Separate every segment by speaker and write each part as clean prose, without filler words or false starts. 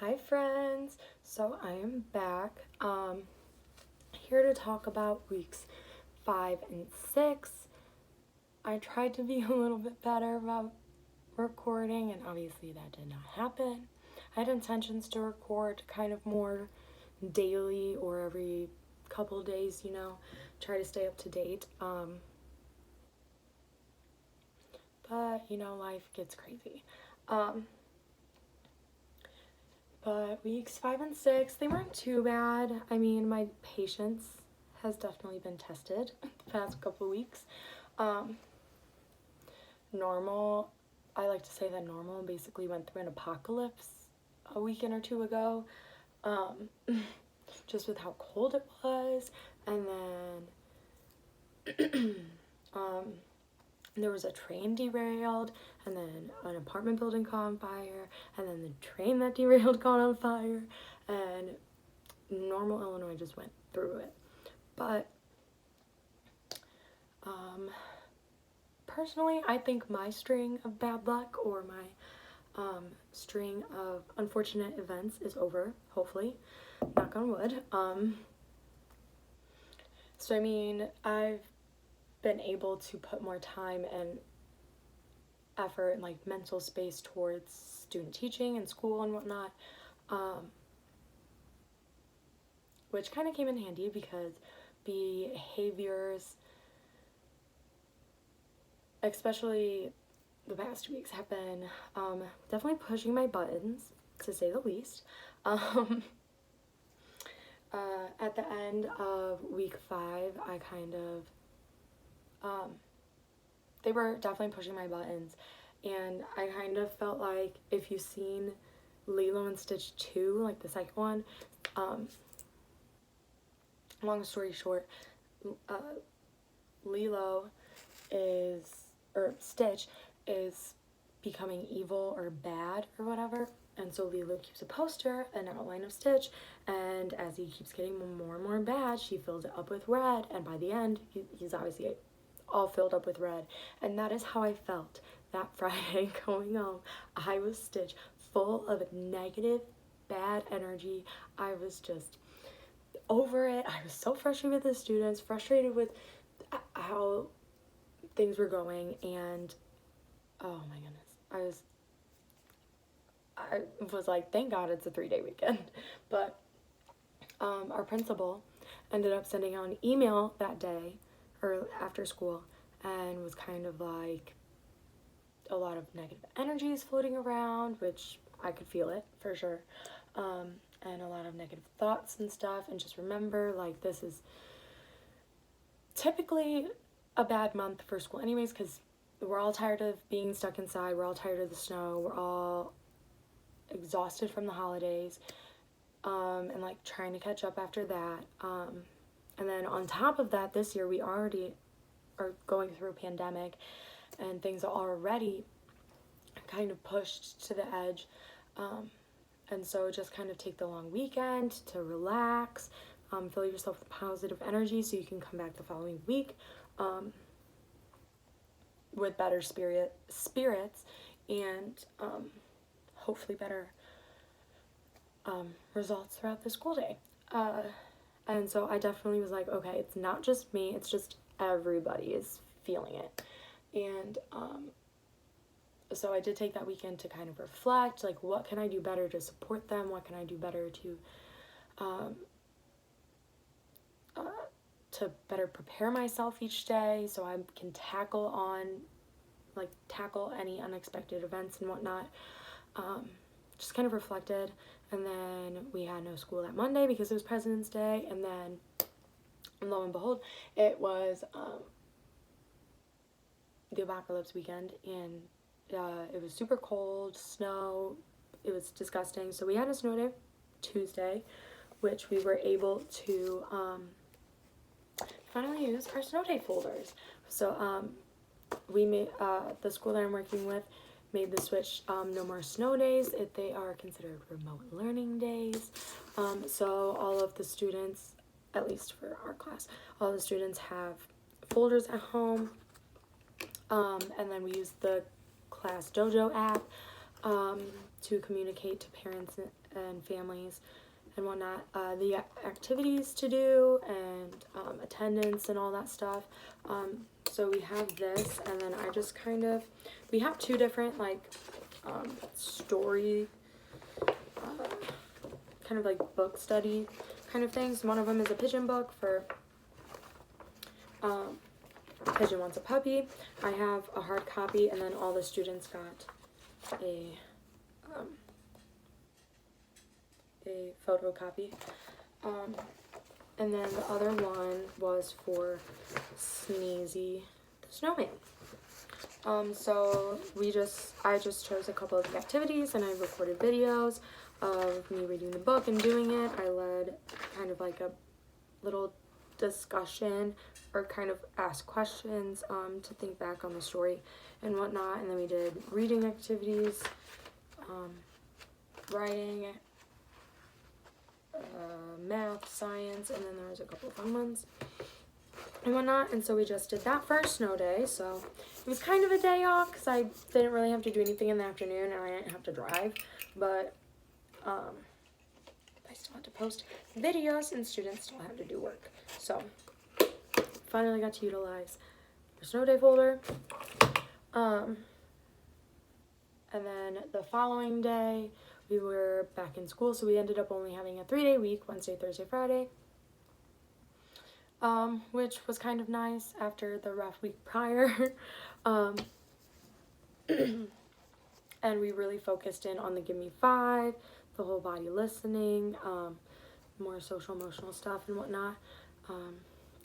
Speaker 1: Hi friends, so I am back here to talk about weeks 5 and 6. I tried to be a little bit better about recording, and obviously that did not happen. I had intentions to record kind of more daily or every couple days, try to stay up to date. But life gets crazy. But weeks 5 and 6, they weren't too bad. I mean, my patience has definitely been tested the past couple weeks. Normal, I like to say that normal basically went through an apocalypse a weekend or two ago, just with how cold it was, and then there was a train derailed, and then an apartment building caught on fire, and then the train that derailed caught on fire, and normal Illinois just went through it. But personally, I think my string of bad luck, or my string of unfortunate events, is over, hopefully, knock on wood. So I mean, I've been able to put more time and effort and like mental space towards student teaching and school and whatnot, which kind of came in handy because behaviors, especially the past 2 weeks, have been definitely pushing my buttons, to say the least. At the end of week 5, I kind of they were definitely pushing my buttons, and I kind of felt like, if you've seen Lilo and Stitch 2, like the second one, long story short, Stitch is becoming evil or bad or whatever, and so Lilo keeps a poster, an outline of Stitch, and as he keeps getting more and more bad, she fills it up with red, and by the end, he's obviously all filled up with red. And that is how I felt that Friday going home. I was Stitch, full of negative, bad energy. I was just over it. I was so frustrated with the students, frustrated with how things were going, and oh my goodness, I was like, thank God it's a 3-day weekend. But our principal ended up sending out an email that day, or after school, and was kind of like, a lot of negative energies floating around, which I could feel it for sure, and a lot of negative thoughts and stuff. And just remember, like, this is typically a bad month for school anyways, because we're all tired of being stuck inside, we're all tired of the snow, we're all exhausted from the holidays, and like trying to catch up after that. And then on top of that, this year we already are going through a pandemic, and things are already kind of pushed to the edge. And so just kind of take the long weekend to relax, fill yourself with positive energy so you can come back the following week with better spirits and hopefully better results throughout the school day. And so I definitely was like, okay, it's not just me, it's just everybody is feeling it. And so I did take that weekend to kind of reflect, like, what can I do better to support them? What can I do better to better prepare myself each day so I can tackle any unexpected events and whatnot. Just kind of reflected, and then we had no school that Monday because it was President's Day, and then lo and behold, it was the apocalypse weekend, and it was super cold, snow, it was disgusting. So we had a snow day Tuesday, which we were able to finally use our snow day folders. So we made, the school that I'm working with made the switch, no more snow days. They are considered remote learning days. So all of the students, at least for our class, all the students have folders at home, and then we use the Class Dojo app to communicate to parents and families and whatnot, the activities to do, and attendance and all that stuff. So we have this, and then I just we have two different story, kind of like book study kind of things. One of them is a pigeon book for Pigeon Wants a Puppy. I have a hard copy, and then all the students got a photocopy. And then the other one was for Sneezy the Snowman. So I just chose a couple of the activities, and I recorded videos of me reading the book and doing it. I led kind of like a little discussion, or kind of ask questions to think back on the story and whatnot. And then we did reading activities, writing, math, science, and then there was a couple of fun ones and whatnot. And so we just did that for our snow day. So it was kind of a day off because I didn't really have to do anything in the afternoon, and I didn't have to drive, but I still had to post videos, and students still had to do work. So finally got to utilize our snow day folder. And then the following day we were back in school, so we ended up only having a 3-day week, Wednesday, Thursday, Friday, which was kind of nice after the rough week prior. And we really focused in on the Give Me 5, the whole body listening, more social emotional stuff and whatnot.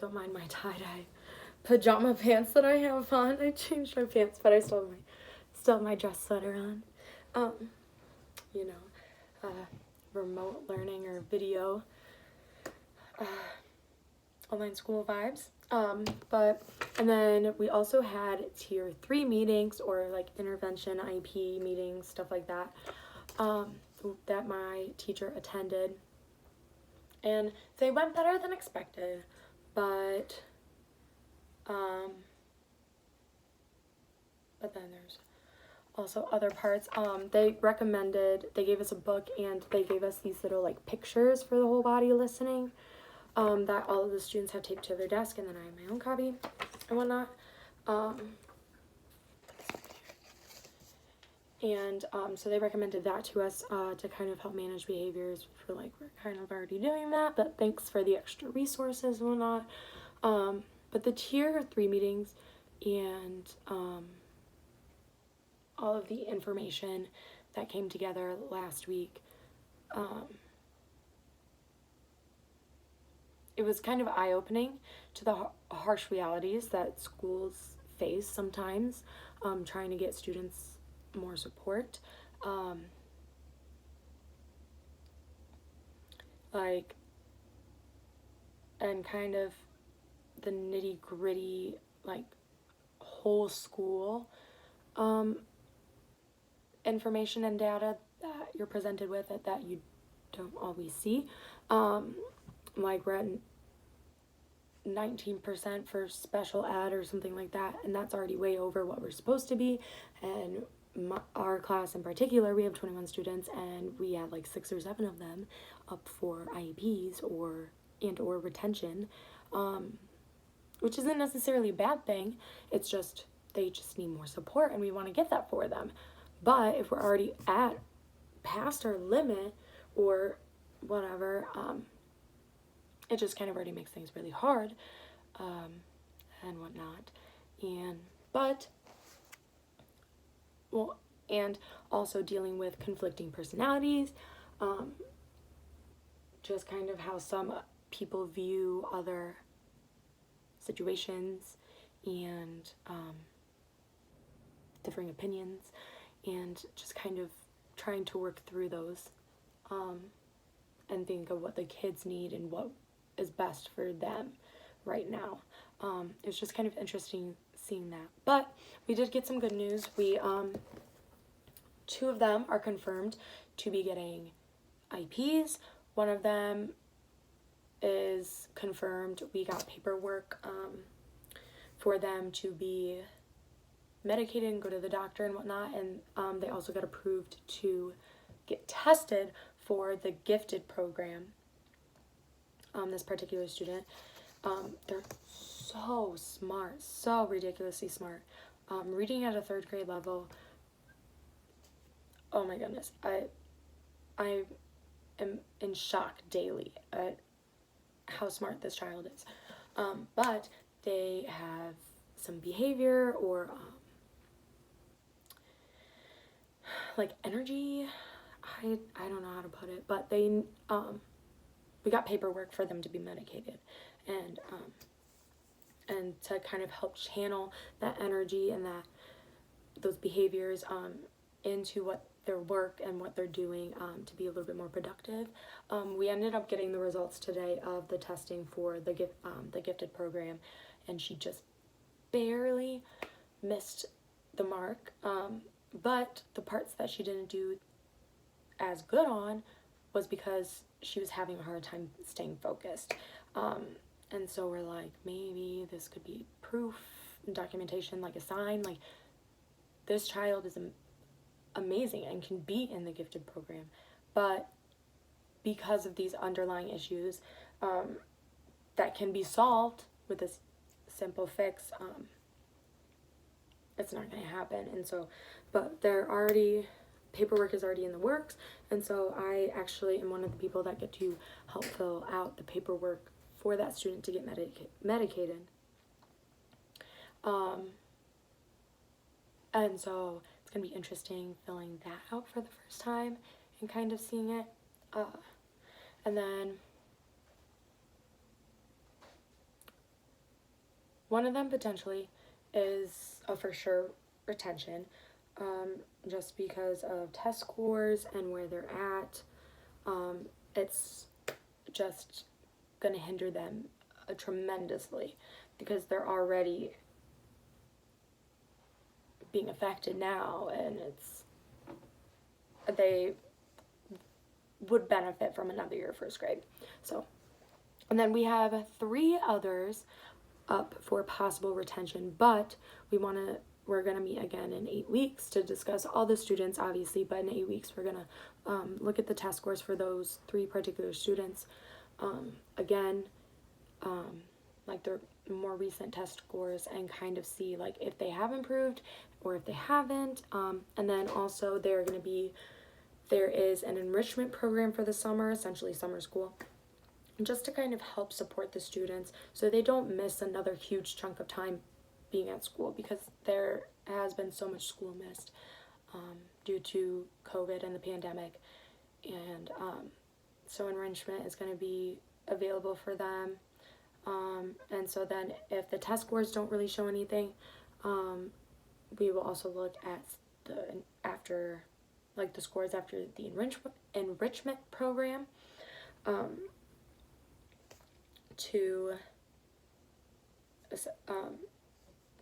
Speaker 1: Don't mind my tie-dye pajama pants that I have on. I changed my pants, but I still have my dress sweater on. Remote learning or video, online school vibes. And then we also had tier 3 meetings, or like intervention IEP meetings, stuff like that, that my teacher attended. And they went better than expected, but then there's also other parts. They gave us a book, and they gave us these little like pictures for the whole body listening, that all of the students have taped to their desk, and then I have my own copy and whatnot. So they recommended that to us to kind of help manage behaviors. We're kind of already doing that, but thanks for the extra resources and whatnot. But the tier 3 meetings and all of the information that came together last week, it was kind of eye-opening to the harsh realities that schools face sometimes, trying to get students more support. And kind of the nitty-gritty, whole school information and data that you're presented with that you don't always see. We're at 19% for special ed or something like that, and that's already way over what we're supposed to be. And our class in particular, we have 21 students, and we had 6 or 7 of them up for IEPs or retention, which isn't necessarily a bad thing. It's just they just need more support, and we want to get that for them. But if we're already past our limit or whatever, it just kind of already makes things really hard, and whatnot. And also dealing with conflicting personalities, just kind of how some people view other situations, and differing opinions, and just kind of trying to work through those, and think of what the kids need and what is best for them right now. It's just kind of interesting seeing that. But we did get some good news. We 2 of them are confirmed to be getting IEPs. One of them is confirmed. We got paperwork for them to be medicated and go to the doctor and whatnot, and they also got approved to get tested for the gifted program. This particular student, they're so smart, so ridiculously smart. Reading at a 3rd grade level, oh my goodness, I am in shock daily at how smart this child is. But they have some behavior or like energy. I don't know how to put it, but they we got paperwork for them to be medicated, and to kind of help channel that energy and those behaviors into what their work and what they're doing to be a little bit more productive. We ended up getting the results today of the testing for the gifted program, and she just barely missed the mark. But the parts that she didn't do as good on was because she was having a hard time staying focused. And so we're like, maybe this could be proof and documentation, like a sign, like this child is amazing and can be in the gifted program, but because of these underlying issues that can be solved with this simple fix, it's not going to happen. And so, but paperwork is already in the works, and so I actually am one of the people that get to help fill out the paperwork for that student to get medicated. And so it's going to be interesting filling that out for the first time and kind of seeing it. And then one of them potentially is a for sure retention, just because of test scores and where they're at. It's just going to hinder them tremendously because they're already being affected now, and they would benefit from another year of 1st grade. So, and then we have 3 others up for possible retention, but we're gonna meet again in 8 weeks to discuss all the students, obviously, but in 8 weeks we're gonna look at the test scores for those 3 particular students again, like their more recent test scores, and kind of see like if they have improved or if they haven't. And then also there is an enrichment program for the summer, essentially summer school, just to kind of help support the students so they don't miss another huge chunk of time being at school, because there has been so much school missed due to COVID and the pandemic. And so enrichment is going to be available for them. And so then if the test scores don't really show anything, we will also look at the scores after the enrichment program to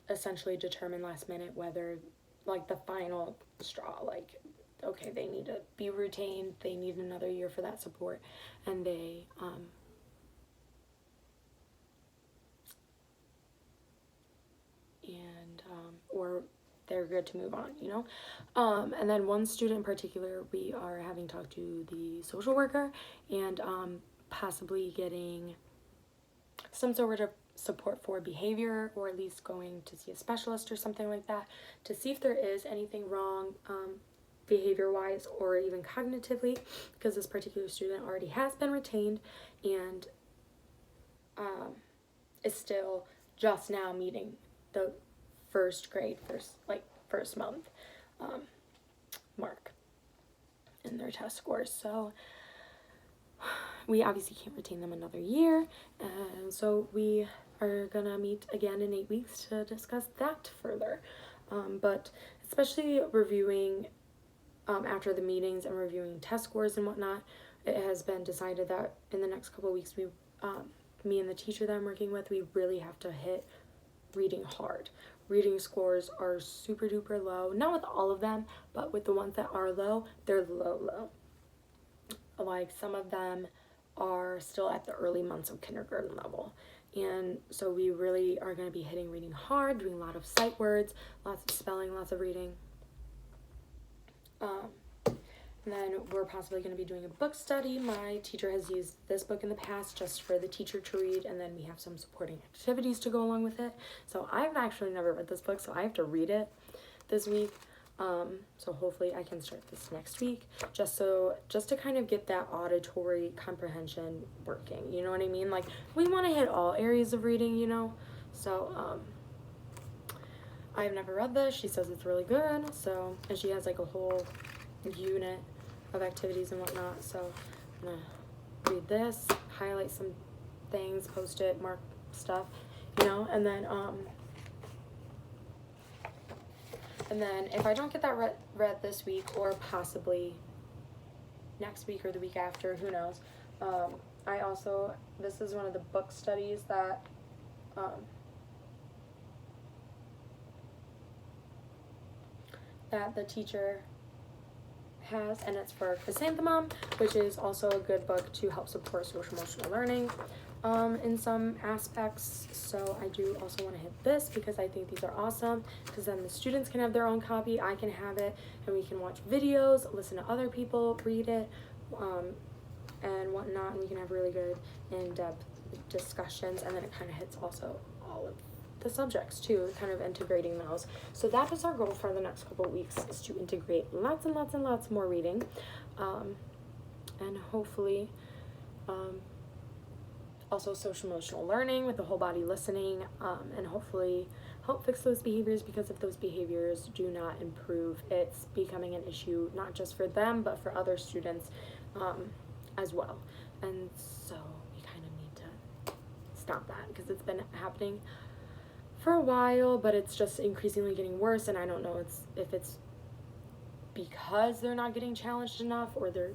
Speaker 1: essentially determine last minute whether, like, the final straw, like, okay, they need to be retained, they need another year for that support, and they or they're good to move on, you know. And then one student in particular, we are having talked to the social worker and possibly getting some sort of support for behavior, or at least going to see a specialist or something like that to see if there is anything wrong behavior wise or even cognitively, because this particular student already has been retained and is still just now meeting the first month mark in their test scores. So we obviously can't retain them another year, and so we are gonna meet again in 8 weeks to discuss that further. But especially reviewing after the meetings and reviewing test scores and whatnot, it has been decided that in the next couple of weeks, me and the teacher that I'm working with, we really have to hit reading hard. Reading scores are super duper low, not with all of them, but with the ones that are low, they're low. Like, some of them are still at the early months of kindergarten level. And so we really are going to be hitting reading hard, doing a lot of sight words, lots of spelling, lots of reading. And then we're possibly going to be doing a book study. My teacher has used this book in the past just for the teacher to read, and then we have some supporting activities to go along with it. So I've actually never read this book, so I have to read it this week. So hopefully I can start this next week, just to kind of get that auditory comprehension working, you know what I mean? Like, we want to hit all areas of reading, you know? So, I've never read this. She says it's really good, so, and she has like a whole unit of activities and whatnot, so I'm gonna read this, highlight some things, post it, mark stuff, you know, and then if I don't get that read this week, or possibly next week or the week after, who knows, this is one of the book studies that that the teacher has, and it's for Chrysanthemum, which is also a good book to help support social emotional learning in some aspects. So I do also want to hit this because I think these are awesome, because then the students can have their own copy, I can have it, and we can watch videos, listen to other people read it, and whatnot, and we can have really good in-depth discussions, and then it kind of hits also all of the subjects too, kind of integrating those. So that is our goal for the next couple of weeks, is to integrate lots and lots and lots more reading, and hopefully also social emotional learning with the whole body listening, and hopefully help fix those behaviors, because if those behaviors do not improve, it's becoming an issue not just for them but for other students as well. And so we kind of need to stop that, because it's been happening for a while, but it's just increasingly getting worse, and I don't know if it's because they're not getting challenged enough, or they're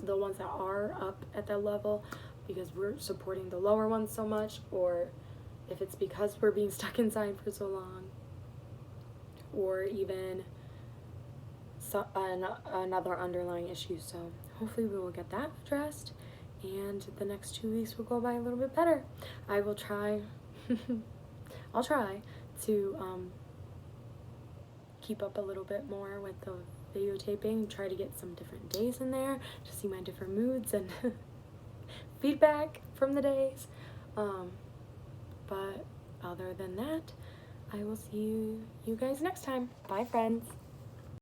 Speaker 1: the ones that are up at that level because we're supporting the lower ones so much, or if it's because we're being stuck inside for so long, or even another underlying issue. So hopefully we will get that addressed, and the next 2 weeks will go by a little bit better. I will try I'll try to keep up a little bit more with the videotaping, try to get some different days in there to see my different moods and feedback from the days. But other than that, I will see you guys next time. Bye, friends.